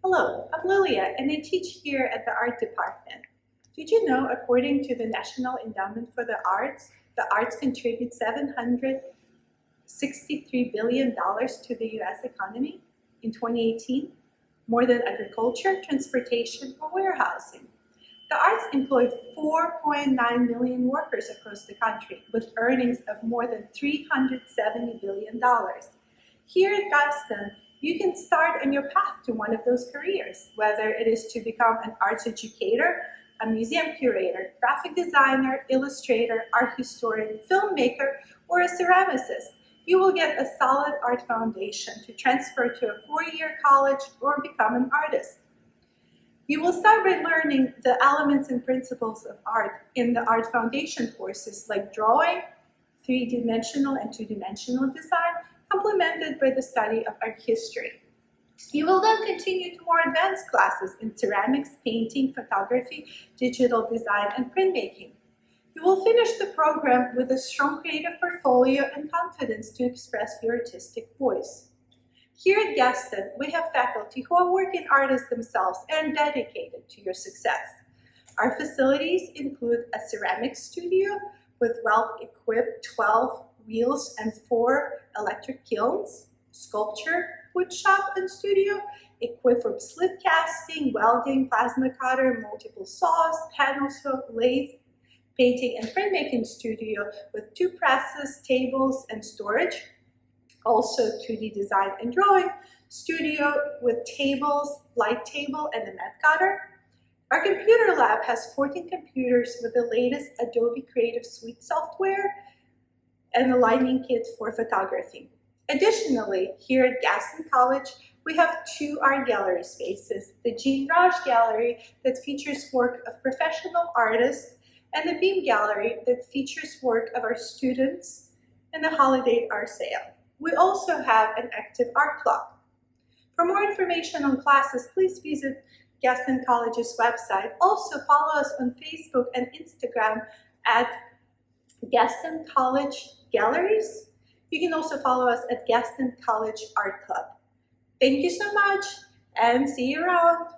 Hello, I'm Lilia and I teach here at the art department. Did you know, according to the National Endowment for the arts contribute $763 billion to the US economy in 2018, more than agriculture, transportation, or warehousing. The arts employ 4.9 million workers across the country with earnings of more than $370 billion. Here at Gaston, you can start on your path to one of those careers, whether it is to become an arts educator, a museum curator, graphic designer, illustrator, art historian, filmmaker, or a ceramicist. You will get a solid art foundation to transfer to a four-year college or become an artist. You will start by learning the elements and principles of art in the art foundation courses like drawing, three-dimensional and two-dimensional design, complemented by the study of art history. You will then continue to more advanced classes in ceramics, painting, photography, digital design, and printmaking. You will finish the program with a strong creative portfolio and confidence to express your artistic voice. Here at Gaston, we have faculty who are working artists themselves and dedicated to your success. Our facilities include a ceramics studio with well-equipped 12 wheels and 4 electric kilns, sculpture, wood shop and studio, equipped for slip casting, welding, plasma cutter, multiple saws, panel saw, lathe, painting and printmaking studio with 2 presses, tables, and storage. Also 2D design and drawing studio with tables, light table, and a mat cutter. Our computer lab has 14 computers with the latest Adobe Creative Suite software and a lighting kit for photography. Additionally, here at Gaston College, we have 2 art gallery spaces, the Jean Raj Gallery that features work of professional artists and the Beam Gallery that features work of our students and the Holiday Art Sale. We also have an active art club. For more information on classes, please visit Gaston College's website. Also follow us on Facebook and Instagram at Gaston College Galleries. You can also follow us at Gaston College Art Club. Thank you so much and see you around.